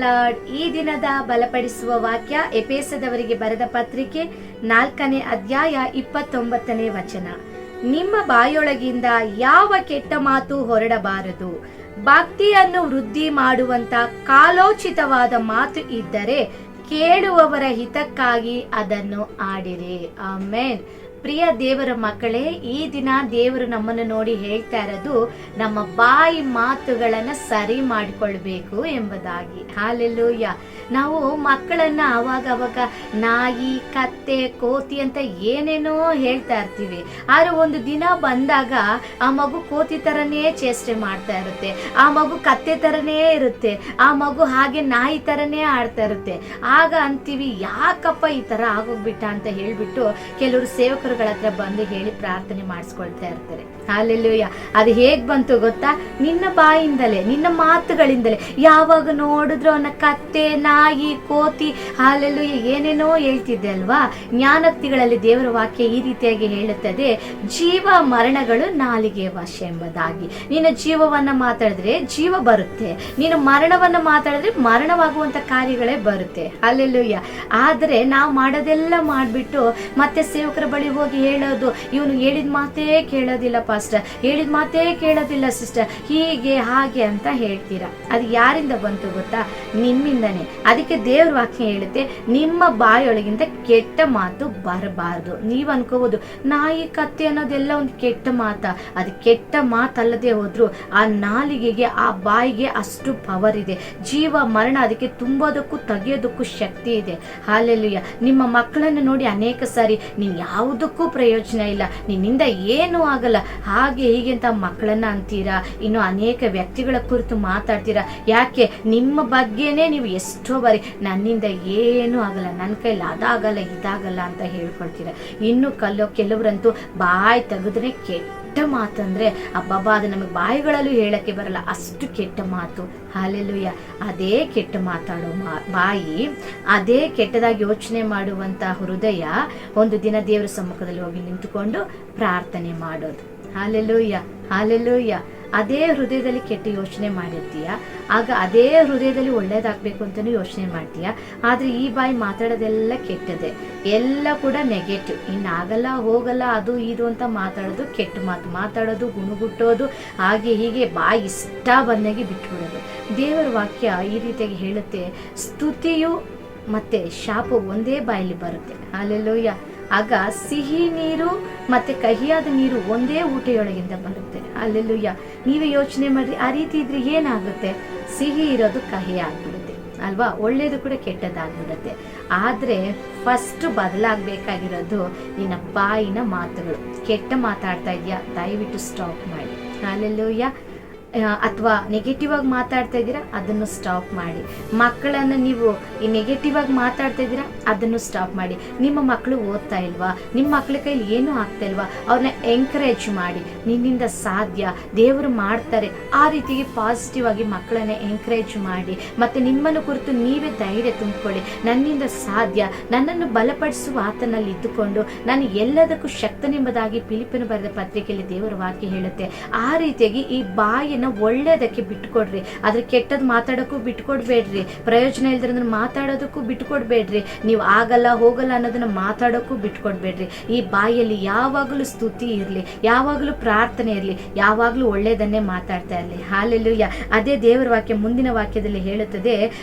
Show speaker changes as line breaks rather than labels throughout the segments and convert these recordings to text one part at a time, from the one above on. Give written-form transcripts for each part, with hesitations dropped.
Lord. ಈ ದಿನದ ಬಲಪಡಿಸುವ ವಾಕ್ಯ ಎಫೆಸದವರಿಗೆ ಬರೆದ ಪತ್ರಿಕೆ 4ನೇ ಅಧ್ಯಾಯ 29ನೇ ವಚನ. ನಿಮ್ಮ ಬಾಯೊಳಗಿಂದ ಯಾವ ಕೆಟ್ಟ ಮಾತು ಹೊರಡಬಾರದು. ಭಕ್ತಿಯನ್ನು ವೃದ್ಧಿ ಮಾಡುವಂತ ಕಾಲೋಚಿತವಾದ ಮಾತು ಇದ್ದರೆ ಕೇಳುವವರ ಹಿತಕ್ಕಾಗಿ ಅದನ್ನು ಆಡಿರಿ. ಆಮೆನ್. ಪ್ರಿಯ ದೇವರ ಮಕ್ಕಳೇ, ಈ ದಿನ ದೇವರು ನಮ್ಮನ್ನು ನೋಡಿ ಹೇಳ್ತಾ ಇರೋದು ನಮ್ಮ ಬಾಯಿ ಮಾತುಗಳನ್ನ ಸರಿ ಮಾಡಿಕೊಳ್ಬೇಕು ಎಂಬುದಾಗಿ. ಹಾಲೆಲೂಯ. ನಾವು ಮಕ್ಕಳನ್ನ ಅವಾಗ ನಾಯಿ, ಕತ್ತೆ, ಕೋತಿ ಅಂತ ಏನೇನೋ ಹೇಳ್ತಾ ಇರ್ತೀವಿ. ಆದ್ರೆ ಒಂದು ದಿನ ಬಂದಾಗ ಆ ಮಗು ಕೋತಿ ತರನೇ ಚೇಷ್ಟೆ ಮಾಡ್ತಾ ಇರುತ್ತೆ, ಆ ಮಗು ಕತ್ತೆ ತರನೇ ಇರುತ್ತೆ, ಆ ಮಗು ಹಾಗೆ ನಾಯಿ ತರನೇ ಆಡ್ತಾ ಇರುತ್ತೆ. ಆಗ ಅಂತೀವಿ, ಯಾಕಪ್ಪ ಈ ತರ ಆಗೋಗ್ಬಿಟ್ಟ ಅಂತ ಹೇಳ್ಬಿಟ್ಟು ಕೆಲವರು ಸೇವಕರುಗಳ ಹತ್ರ ಬಂದು ಹೇಳಿ ಪ್ರಾರ್ಥನೆ ಮಾಡಿಸ್ಕೊಳ್ತಾ ಇರ್ತಾರೆ. ಹಾಲೆಲೂಯ. ಅದು ಹೇಗ್ ಬಂತು ಗೊತ್ತಾ? ನಿನ್ನ ಬಾಯಿಂದಲೇ, ನಿನ್ನ ಮಾತುಗಳಿಂದಲೇ. ಯಾವಾಗ ನೋಡಿದ್ರು ಅವನ ಕತ್ತೆ, ನಾಯಿ, ಕೋತಿ, ಹಾಲೆಲೂಯ ಏನೇನೋ ಹೇಳ್ತಿದ್ದೆ ಅಲ್ವಾ. ಜ್ಞಾನೋಕ್ತಿಗಳಲ್ಲಿ ದೇವರ ವಾಕ್ಯ ಈ ರೀತಿಯಾಗಿ ಹೇಳುತ್ತದೆ, ಜೀವ ಮರಣಗಳು ನಾಲಿಗೆ ವಶ ಎಂಬುದಾಗಿ. ನೀನು ಜೀವವನ್ನ ಮಾತಾಡಿದ್ರೆ ಜೀವ ಬರುತ್ತೆ, ನೀನು ಮರಣವನ್ನ ಮಾತಾಡಿದ್ರೆ ಮರಣವಾಗುವಂತ ಕಾರ್ಯಗಳೇ ಬರುತ್ತೆ. ಹಾಲೆಲೂಯ. ಆದ್ರೆ ನಾವು ಮಾಡೋದೆಲ್ಲ ಮಾಡ್ಬಿಟ್ಟು ಮತ್ತೆ ಸೇವಕರ ಬಳಿ ಹೋಗಿ ಹೇಳೋದು, ಇವನು ಹೇಳಿದ ಮಾತೇ ಕೇಳೋದಿಲ್ಲ ಪಾಸ್ಟರ್, ಹೇಳಿದ ಮಾತೇ ಕೇಳೋದಿಲ್ಲ ಸಿಸ್ಟರ್, ಹೀಗೆ ಹಾಗೆ ಅಂತ ಹೇಳ್ತೀರಾ. ಅದು ಯಾರಿಂದ ಬಂತು ಗೊತ್ತಾ? ನಿಮ್ಮಿಂದನೇ. ಅದಕ್ಕೆ ದೇವ್ರ ವಾಕ್ಯ ಹೇಳುತ್ತೆ, ನಿಮ್ಮ ಬಾಯೊಳಗಿಂದ ಕೆಟ್ಟ ಮಾತು ಬರಬಾರದು. ನೀವ್ ಅನ್ಕೋಬಹುದು ನಾಯಿ, ಕತ್ತೆ ಅನ್ನೋದೆಲ್ಲ ಒಂದು ಕೆಟ್ಟ ಮಾತ. ಅದು ಕೆಟ್ಟ ಮಾತಲ್ಲದೆ ಹೋದ್ರು ಆ ನಾಲಿಗೆಗೆ, ಆ ಬಾಯಿಗೆ ಅಷ್ಟು ಪವರ್ ಇದೆ. ಜೀವ ಮರಣ ಅದಕ್ಕೆ ತುಂಬೋದಕ್ಕೂ ತೆಗೆಯೋದಕ್ಕೂ ಶಕ್ತಿ ಇದೆ. ಹಾಲೆಲೂಯ. ನಿಮ್ಮ ಮಕ್ಕಳನ್ನು ನೋಡಿ ಅನೇಕ ಸಾರಿ ನೀನ್ ಯಾವುದಕ್ಕೂ ಪ್ರಯೋಜನ ಇಲ್ಲ, ನಿನ್ನಿಂದ ಏನೂ ಆಗಲ್ಲ, ಹಾಗೆ ಹೀಗೆ ಅಂತ ಮಕ್ಕಳನ್ನ ಅಂತೀರಾ. ಇನ್ನು ಅನೇಕ ವ್ಯಕ್ತಿಗಳ ಕುರಿತು ಮಾತಾಡ್ತೀರಾ. ಯಾಕೆ? ನಿಮ್ಮ ಬಗ್ಗೆನೇ ನೀವು ಎಷ್ಟೋ ಬಾರಿ ನನ್ನಿಂದ ಏನೂ ಆಗಲ್ಲ, ನನ್ನ ಕೈಲಿ ಅದಾಗಲ್ಲ ಇದಾಗಲ್ಲ ಅಂತ ಹೇಳ್ಕೊಳ್ತೀರಾ. ಇನ್ನು ಕೆಲವರಂತೂ ಬಾಯಿ ತೆಗೆದ್ರೆ ಕೆಟ್ಟ ಮಾತಂದ್ರೆ ಅಬ್ಬಬ್ಬಾ, ಅದು ನಮಗೆ ಬಾಯಿಗಳಲ್ಲೂ ಹೇಳಕ್ಕೆ ಬರಲ್ಲ, ಅಷ್ಟು ಕೆಟ್ಟ ಮಾತು. ಹಾಲೆಲೂಯ. ಅದೇ ಕೆಟ್ಟ ಮಾತಾಡೋ ಬಾಯಿ, ಅದೇ ಕೆಟ್ಟದಾಗಿ ಯೋಚನೆ ಮಾಡುವಂತ ಹೃದಯ ಒಂದು ದಿನ ದೇವರ ಸಮ್ಮುಖದಲ್ಲಿ ಹೋಗಿ ನಿಂತುಕೊಂಡು ಪ್ರಾರ್ಥನೆ ಮಾಡೋದು. Hallelujah, hallelujah. ಅದೇ ಹೃದಯದಲ್ಲಿ ಕೆಟ್ಟ ಯೋಚನೆ ಮಾಡಿರ್ತೀಯ, ಆಗ ಅದೇ ಹೃದಯದಲ್ಲಿ ಒಳ್ಳೇದಾಗಬೇಕು ಅಂತಲೂ ಯೋಚನೆ ಮಾಡ್ತೀಯ. ಆದರೆ ಈ ಬಾಯಿ ಮಾತಾಡೋದೆಲ್ಲ ಕೆಟ್ಟದೆ, ಎಲ್ಲ ಕೂಡ ನೆಗೆಟಿವ್. ಇನ್ನಾಗಲ್ಲ ಹೋಗಲ್ಲ ಅದು ಇದು ಅಂತ ಮಾತಾಡೋದು, ಕೆಟ್ಟ ಮಾತು ಮಾತಾಡೋದು, ಗುಣಗುಟ್ಟೋದು, ಹಾಗೆ ಹೀಗೆ ಬಾಯಿ ಇಷ್ಟ ಬಂದಾಗಿ ಬಿಟ್ಬಿಡೋದು. ದೇವರ ವಾಕ್ಯ ಈ ರೀತಿಯಾಗಿ ಹೇಳುತ್ತೆ, ಸ್ತುತಿಯು ಮತ್ತೆ ಶಾಪ ಒಂದೇ ಬಾಯಲ್ಲಿ ಬರುತ್ತೆ. ಹಾಲೆಲೂಯ. ಆಗ ಸಿಹಿ ನೀರು ಮತ್ತೆ ಕಹಿಯಾದ ನೀರು ಒಂದೇ ಊಟೆಯೊಳಗಿಂದ ಬರುತ್ತೆ. ಅಲ್ಲೆಲ್ಲೂಯ್ಯ. ನೀವೇ ಯೋಚನೆ ಮಾಡಿ, ಆ ರೀತಿ ಇದ್ರೆ ಏನಾಗುತ್ತೆ? ಸಿಹಿ ಇರೋದು ಕಹಿ ಆಗ್ಬಿಡುತ್ತೆ ಅಲ್ವಾ, ಒಳ್ಳೇದು ಕೂಡ ಕೆಟ್ಟದಾಗ್ಬಿಡುತ್ತೆ. ಆದ್ರೆ ಫಸ್ಟ್ ಬದಲಾಗಬೇಕಾಗಿರೋದು ನಿನ್ನ ಬಾಯಿನ ಮಾತುಗಳು. ಕೆಟ್ಟ ಮಾತಾಡ್ತಾ ಇದೆಯಾ, ದಯವಿಟ್ಟು ಸ್ಟಾಪ್ ಮಾಡಿ. ಅಲ್ಲೆಲ್ಲೂಯ್ಯ. ಅಥವಾ ನೆಗೆಟಿವ್ ಆಗಿ ಮಾತಾಡ್ತಾ ಇದ್ದೀರಾ, ಅದನ್ನು ಸ್ಟಾಪ್ ಮಾಡಿ. ಮಕ್ಕಳನ್ನು ನೀವು ಈ ನೆಗೆಟಿವ್ ಆಗಿ ಮಾತಾಡ್ತಾ ಇದ್ದೀರಾ, ಅದನ್ನು ಸ್ಟಾಪ್ ಮಾಡಿ. ನಿಮ್ಮ ಮಕ್ಕಳು ಓದ್ತಾ ಇಲ್ವಾ, ನಿಮ್ಮ ಮಕ್ಕಳ ಕೈಲಿ ಏನೂ ಆಗ್ತಾ ಇಲ್ವಾ, ಅವ್ರನ್ನ ಎಂಕರೇಜ್ ಮಾಡಿ. ನಿನ್ನಿಂದ ಸಾಧ್ಯ, ದೇವರು ಮಾಡ್ತಾರೆ, ಆ ರೀತಿಗೆ ಪಾಸಿಟಿವ್ ಆಗಿ ಮಕ್ಕಳನ್ನ ಎಂಕರೇಜ್ ಮಾಡಿ. ಮತ್ತೆ ನಿಮ್ಮನ್ನು ಕುರಿತು ನೀವೇ ಧೈರ್ಯ ತುಂಬಿಕೊಳ್ಳಿ. ನನ್ನಿಂದ ಸಾಧ್ಯ, ನನ್ನನ್ನು ಬಲಪಡಿಸುವ ಆತನಲ್ಲಿ ಇದ್ದುಕೊಂಡು ನಾನು ಎಲ್ಲದಕ್ಕೂ ಶಕ್ತನೆಂಬುದಾಗಿ ಫಿಲಿಪ್ಪನು ಬರೆದ ಪತ್ರಿಕೆಯಲ್ಲಿ ದೇವರ ವಾಕ್ಯ ಹೇಳುತ್ತೆ. ಆ ರೀತಿಯಾಗಿ ಈ ಬಾಯಿ ಒಳ್ಳೇದಕ್ಕೆ ಬಿಟ್ಕೊಡ್ರಿ, ಆದ್ರೆ ಕೆಟ್ಟದ್ ಮಾತಾಡೋಕ್ಕೂ ಬಿಟ್ಕೊಡ್ಬೇಡ್ರಿ, ಪ್ರಯೋಜನ ಇಲ್ದಿರೋದನ್ನ ಮಾತಾಡೋದಕ್ಕೂ ಬಿಟ್ಕೊಡ್ಬೇಡ್ರಿ, ನೀವು ಆಗಲ್ಲ ಹೋಗಲ್ಲ ಅನ್ನೋದನ್ನ ಮಾತಾಡೋಕ್ಕೂ ಬಿಟ್ಕೊಡ್ಬೇಡ್ರಿ. ಈ ಬಾಯಲ್ಲಿ ಯಾವಾಗಲೂ ಸ್ತುತಿ ಇರಲಿ, ಯಾವಾಗಲೂ ಪ್ರಾರ್ಥನೆ ಇರಲಿ, ಯಾವಾಗಲೂ ಒಳ್ಳೇದನ್ನೇ ಮಾತಾಡ್ತಾ ಇರಲಿ. ಹಾಲೆಲೂಯ. ಅದೇ ದೇವರ ವಾಕ್ಯ ಮುಂದಿನ ವಾಕ್ಯದಲ್ಲಿ ಹೇಳುತ್ತದೆ,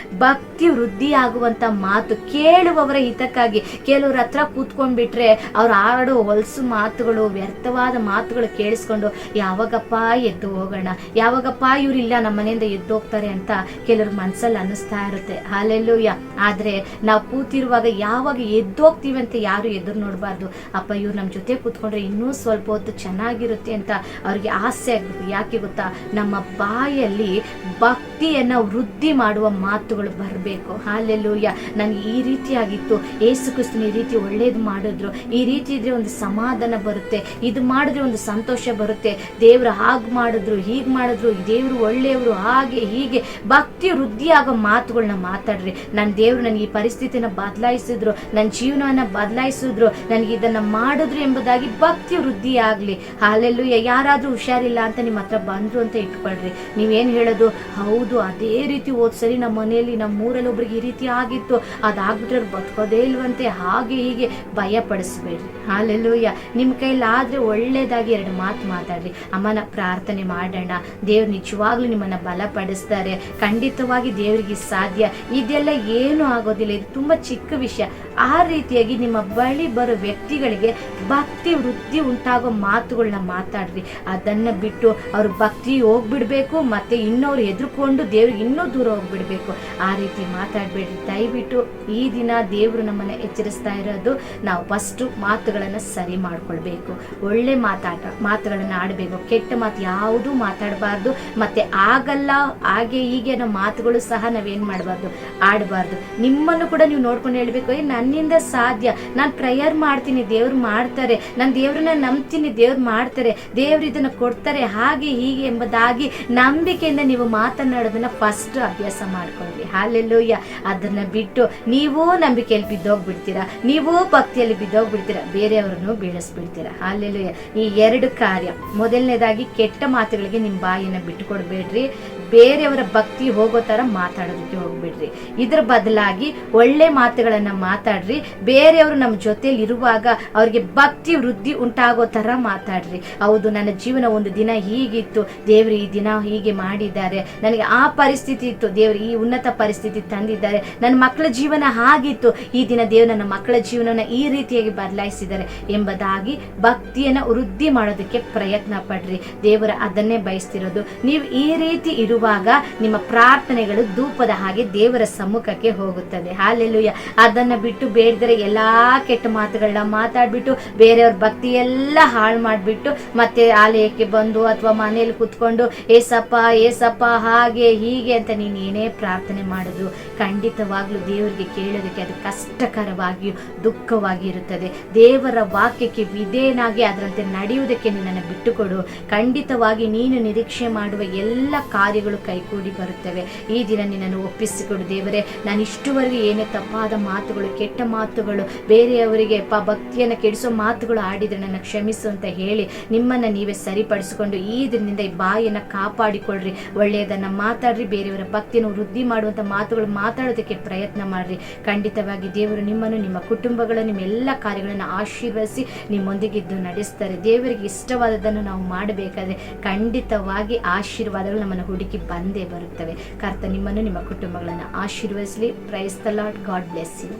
ಭಕ್ತಿ ವೃದ್ಧಿ ಆಗುವಂತ ಮಾತು ಕೇಳುವವರ ಹಿತಕ್ಕಾಗಿ. ಕೆಲವ್ರ ಹತ್ರ ಕೂತ್ಕೊಂಡ್ಬಿಟ್ರೆ ಅವ್ರು ಆಡೋ ಹೊಲಸು ಮಾತುಗಳು, ವ್ಯರ್ಥವಾದ ಮಾತುಗಳು ಕೇಳಿಸ್ಕೊಂಡು ಯಾವಾಗಪ್ಪ ಎದ್ದು ಹೋಗೋಣ, ಯಾವಾಗಪ್ಪ ಇವರಿಲ್ಲ ನಮ್ಮ ಮನೆಯಿಂದ ಎದ್ದೋಗ್ತಾರೆ ಅಂತ ಕೆಲವ್ರ ಮನ್ಸಲ್ಲಿ ಅನ್ನಿಸ್ತಾ ಇರುತ್ತೆ. ಹಾಲೆಲೂಯ. ಆದ್ರೆ ನಾವು ಕೂತಿರುವಾಗ ಯಾವಾಗ ಎದ್ದೋಗ್ತೀವಿ ಅಂತ ಯಾರು ಎದುರು ನೋಡಬಾರ್ದು. ಅಪ್ಪ ಇವ್ರು ನಮ್ಮ ಜೊತೆ ಕೂತ್ಕೊಂಡ್ರೆ ಇನ್ನೂ ಸ್ವಲ್ಪ ಹೊತ್ತು ಚೆನ್ನಾಗಿರುತ್ತೆ ಅಂತ ಅವ್ರಿಗೆ ಆಸೆ ಆಗ್ಬೇಕು. ಯಾಕೆ ಗೊತ್ತಾ? ನಮ್ಮ ಬಾಯಲ್ಲಿ ಭಕ್ತಿಯನ್ನ ವೃದ್ಧಿ ಮಾಡುವ ಮಾತುಗಳು ಬರಬೇಕು. ಹಾಲೆಲೂಯ. ನನಗೆ ಈ ರೀತಿಯಾಗಿತ್ತು, ಯೇಸು ಕ್ರಿಸ್ತನು ಈ ರೀತಿ ಒಳ್ಳೇದು ಮಾಡಿದ್ರು, ಈ ರೀತಿ ಇದ್ರೆ ಒಂದು ಸಮಾಧಾನ ಬರುತ್ತೆ, ಇದು ಮಾಡಿದ್ರೆ ಒಂದು ಸಂತೋಷ ಬರುತ್ತೆ, ದೇವ್ರು ಹಾಗೆ ಮಾಡಿದ್ರು ಹೀಗೆ ಮಾಡಿದ್ರು, ದೇವರು ಒಳ್ಳೆಯವರು, ಹಾಗೆ ಹೀಗೆ ಭಕ್ತಿ ವೃದ್ಧಿ ಆಗೋ ಮಾತುಗಳನ್ನ ಮಾತಾಡ್ರಿ. ನನ್ನ ದೇವ್ರು ನನಗೆ ಈ ಪರಿಸ್ಥಿತಿನ ಬದಲಾಯಿಸಿದ್ರು, ನನ್ನ ಜೀವನವನ್ನ ಬದಲಾಯಿಸಿದ್ರು, ನನಗೆ ಇದನ್ನ ಮಾಡಿದ್ರು ಎಂಬುದಾಗಿ ಭಕ್ತಿ ವೃದ್ಧಿ ಆಗ್ಲಿ. ಹಾಲೆಲ್ಲೂಯ್ಯ. ಯಾರಾದ್ರೂ ಹುಷಾರಿಲ್ಲ ಅಂತ ನಿಮ್ಮ ಹತ್ರ ಬಂದ್ರು ಅಂತ ಇಟ್ಕೊಳ್ರಿ, ನೀವೇನ್ ಹೇಳೋದು? ಹೌದು ಹೌದು ಅದೇ ರೀತಿ ಸರಿ ನಮ್ಮ ಮನೆಯಲ್ಲಿ ನಮ್ಮ ಊರಲ್ಲಿ ಒಬ್ರಿಗೆ ಈ ರೀತಿ ಆಗಿತ್ತು, ಅದಾಗ್ಬಿಟ್ರೆ ಅವ್ರು ಬದುಕೋದೇ ಇಲ್ವಂತೆ, ಹಾಗೆ ಹೀಗೆ ಭಯ ಪಡಿಸ್ಬೇಡ್ರಿ. ಹಾಲೆಲೂಯ. ನಿಮ್ಮ ಕೈಲಾದ್ರೆ ಒಳ್ಳೇದಾಗಿ 2 ಮಾತು ಮಾತಾಡ್ರಿ. ಅಮ್ಮನ ಪ್ರಾರ್ಥನೆ ಮಾಡೋಣ, ದೇವ್ರು ನಿಜವಾಗ್ಲೂ ನಿಮ್ಮನ್ನ ಬಲಪಡಿಸ್ತಾರೆ. ಖಂಡಿತವಾಗಿ ದೇವರಿಗೆ ಸಾಧ್ಯ. ಇದೆಲ್ಲ ಏನು ಆಗೋದಿಲ್ಲ, ಇದು ತುಂಬಾ ಚಿಕ್ಕ ವಿಷಯ. ಆ ರೀತಿಯಾಗಿ ನಿಮ್ಮ ಬಳಿ ಬರೋ ವ್ಯಕ್ತಿಗಳಿಗೆ ಭಕ್ತಿ ವೃದ್ಧಿ ಉಂಟಾಗೋ ಮಾತುಗಳನ್ನ ಮಾತಾಡ್ರಿ. ಅದನ್ನ ಬಿಟ್ಟು ಅವ್ರ ಭಕ್ತಿ ಹೋಗ್ಬಿಡ್ಬೇಕು, ಮತ್ತೆ ಇನ್ನವ್ರು ಎದುರ್ಕೊಂಡು ದೇವ್ರಿಗೆ ಇನ್ನೂ ದೂರ ಹೋಗ್ಬಿಡ್ಬೇಕು, ಆ ರೀತಿ ಮಾತಾಡ್ಬೇಡ್ರಿ ದಯವಿಟ್ಟು. ಈ ದಿನ ದೇವರು ನಮ್ಮನ್ನ ಎಚ್ಚರಿಸ್ತಾ ಇರೋದು, ನಾವು ಫಸ್ಟ್ ಮಾತುಗಳನ್ನ ಸರಿ ಮಾಡ್ಕೊಳ್ಬೇಕು, ಒಳ್ಳೆ ಮಾತುಗಳನ್ನ ಆಡಬೇಕು, ಕೆಟ್ಟ ಮಾತು ಯಾವುದೂ ಮಾತಾಡಬಾರ್ದು. ಮತ್ತೆ ಆಗಲ್ಲ ಹಾಗೆ ಹೀಗೆ ಅನ್ನೋ ಮಾತುಗಳು ಸಹ ನಾವೇನ್ ಮಾಡಬಾರ್ದು, ಆಡಬಾರ್ದು. ನಿಮ್ಮನ್ನು ಕೂಡ ನೀವು ನೋಡ್ಕೊಂಡು ಹೇಳ್ಬೇಕು, ನನ್ನಿಂದ ಸಾಧ್ಯ, ನಾನು ಪ್ರೇಯರ್ ಮಾಡ್ತೀನಿ, ದೇವ್ರು ಮಾಡ್ತಾರೆ, ನಾನು ದೇವ್ರನ್ನ ನಂಬ್ತೀನಿ, ದೇವ್ರು ಮಾಡ್ತಾರೆ, ದೇವ್ರು ಇದನ್ನ ಕೊಡ್ತಾರೆ, ಹಾಗೆ ಹೀಗೆ ಎಂಬುದಾಗಿ ನಂಬಿಕೆಯಿಂದ ನೀವು ಮಾತನಾಡೋದನ್ನ ಫಸ್ಟ್ ಅಭ್ಯಾಸ ಮಾಡ್ಕೊಳ್ರಿ. ಹಾಲೆಲೂಯ. ಅದನ್ನ ಬಿಟ್ಟು ನೀವು ನಂಬಿಕೆಯಲ್ಲಿ ಬಿದ್ದೋಗ್ಬಿಡ್ತೀರಾ, ನೀವು ಭಕ್ತಿಯಲ್ಲಿ ಬಿದ್ದೋಗ್ಬಿಡ್ತೀರಾ, ಬೇರೆಯವ್ರನ್ನು ಬೀಳಿಸ್ಬಿಡ್ತೀರಾ. ಹಾಲೆಲೂಯ. ಈ 2 ಕಾರ್ಯ, ಮೊದಲನೇದಾಗಿ ಕೆಟ್ಟ ಮಾತುಗಳಿಗೆ ನಿಮ್ಮ ಬಾಯಿನ ಬಿಟ್ಟುಕೊಡ್ಬೇಡ್ರಿ, ಬೇರೆಯವರ ಭಕ್ತಿ ಹೋಗೋ ತರ ಮಾತಾಡೋದಕ್ಕೆ ಹೋಗ್ಬಿಡ್ರಿ. ಇದ್ರ ಬದಲಾಗಿ ಒಳ್ಳೆ ಮಾತುಗಳನ್ನ ಮಾತಾಡ್ರಿ. ಬೇರೆಯವರು ನಮ್ಮ ಜೊತೆಲಿ ಇರುವಾಗ ಅವ್ರಿಗೆ ಭಕ್ತಿ ವೃದ್ಧಿ ಉಂಟಾಗೋ ತರ ಮಾತಾಡ್ರಿ. ಹೌದು, ನನ್ನ ಜೀವನ ಒಂದು ದಿನ ಹೀಗಿತ್ತು, ದೇವ್ರು ಈ ದಿನ ಹೀಗೆ ಮಾಡಿದ್ದಾರೆ, ನನಗೆ ಆ ಪರಿಸ್ಥಿತಿ ಇತ್ತು, ದೇವ್ರು ಈ ಉನ್ನತ ಪರಿಸ್ಥಿತಿ ತಂದಿದ್ದಾರೆ, ನನ್ನ ಮಕ್ಕಳ ಜೀವನ ಹಾಗಿತ್ತು, ಈ ದಿನ ದೇವ್ರು ನನ್ನ ಮಕ್ಕಳ ಜೀವನನ ಈ ರೀತಿಯಾಗಿ ಬದಲಾಯಿಸಿದ್ದಾರೆ ಎಂಬುದಾಗಿ ಭಕ್ತಿಯನ್ನ ವೃದ್ಧಿ ಮಾಡೋದಕ್ಕೆ ಪ್ರಯತ್ನ ಪಡ್ರಿ. ದೇವರ ಅದನ್ನೇ ಬಯಸ್ತಿರೋದು. ನೀವು ಈ ರೀತಿ ಇರುವಾಗ ನಿಮ್ಮ ಪ್ರಾರ್ಥನೆಗಳು ಧೂಪದ ಹಾಗೆ ದೇವರ ಸಮ್ಮುಖಕ್ಕೆ ಹೋಗುತ್ತದೆ. ಹಾಲೆಲೂಯ. ಅದನ್ನ ಬಿಟ್ಟು ಬೇಡದರೆ ಎಲ್ಲಾ ಕೆಟ್ಟ ಮಾತುಗಳನ್ನ ಮಾತಾಡ್ಬಿಟ್ಟು ಬೇರೆಯವ್ರ ಭಕ್ತಿ ಎಲ್ಲ ಹಾಳು ಮಾಡ್ಬಿಟ್ಟು ಮತ್ತೆ ಆಲಯಕ್ಕೆ ಬಂದು ಅಥವಾ ಮನೇಲಿ ಕುತ್ಕೊಂಡು ಏಸಪ್ಪ ಏಸಪ್ಪ ಹಾಗೆ ಹೀಗೆ ಅಂತ ನೀನು ಏನೇ ಪ್ರಾರ್ಥನೆ ಮಾಡೋದು ಖಂಡಿತವಾಗ್ಲೂ ದೇವರಿಗೆ ಕೇಳೋದಕ್ಕೆ ಅದು ಕಷ್ಟಕರವಾಗಿಯೂ ದುಃಖವಾಗಿ ಇರುತ್ತದೆ. ದೇವರ ವಾಕ್ಯಕ್ಕೆ ವಿಧೇಯನಾಗಿ ಅದರಂತೆ ನಡೆಯುವುದಕ್ಕೆ ನಿನ್ನನ್ನು ಬಿಟ್ಟುಕೊಡು. ಖಂಡಿತವಾಗಿ ನೀನು ನಿರೀಕ್ಷೆ ಮಾಡುವ ಎಲ್ಲ ಕಾರ್ಯಗಳು ಕೈಗೂಡಿ ಬರುತ್ತವೆ. ಈ ದಿನ ನಿನ್ನನ್ನು ಒಪ್ಪಿಸಿಕೊಡು ದೇವರೇ. ನಾನು ಇಷ್ಟುವರೆಗೆ ಏನೇ ತಪ್ಪಾದ ಮಾತುಗಳು, ಕೆಟ್ಟ ಮಾತುಗಳು, ಬೇರೆಯವರಿಗೆ ಭಕ್ತಿಯನ್ನು ಕೆಡಿಸೋ ಮಾತುಗಳು ಆಡಿದ್ರೆ ನನ್ನ ಕ್ಷಮಿಸು ಅಂತ ಹೇಳಿ ನಿಮ್ಮನ್ನು ನೀವೇ ಸರಿಪಡಿಸಿಕೊಂಡು ಈ ದಿನದಿಂದ ಈ ಬಾಯಿಯನ್ನು ಕಾಪಾಡಿಕೊಳ್ಳ್ರಿ. ಒಳ್ಳೆಯದನ್ನು ಮಾತಾಡ್ರಿ, ಬೇರೆಯವರ ಭಕ್ತಿಯನ್ನು ವೃದ್ಧಿ ಮಾಡುವಂಥ ಮಾತುಗಳು ಮಾತಾಡೋದಕ್ಕೆ ಪ್ರಯತ್ನ ಮಾಡ್ರಿ. ಖಂಡಿತವಾಗಿ ದೇವರು ನಿಮ್ಮನ್ನು, ನಿಮ್ಮ ಕುಟುಂಬಗಳ, ನಿಮ್ಮ ಎಲ್ಲ ಕಾರ್ಯಗಳನ್ನು ಆಶೀರ್ವದಿಸಿ ನಿಮ್ಮೊಂದಿಗಿದ್ದು ನಡೆಸ್ತಾರೆ. ದೇವರಿಗೆ ಇಷ್ಟವಾದದನ್ನು ನಾವು ಮಾಡಬೇಕಾದ್ರೆ ಖಂಡಿತವಾಗಿ ಆಶೀರ್ವಾದಗಳು ನಮ್ಮನ್ನು ಹುಡುಕಿ ಬಂದೇ ಬರುತ್ತವೆ. ಕರ್ತ ನಿಮ್ಮನ್ನು, ನಿಮ್ಮ ಕುಟುಂಬಗಳನ್ನು ಆಶೀರ್ವದಿಸಲಿ. Praise the lord. God bless you.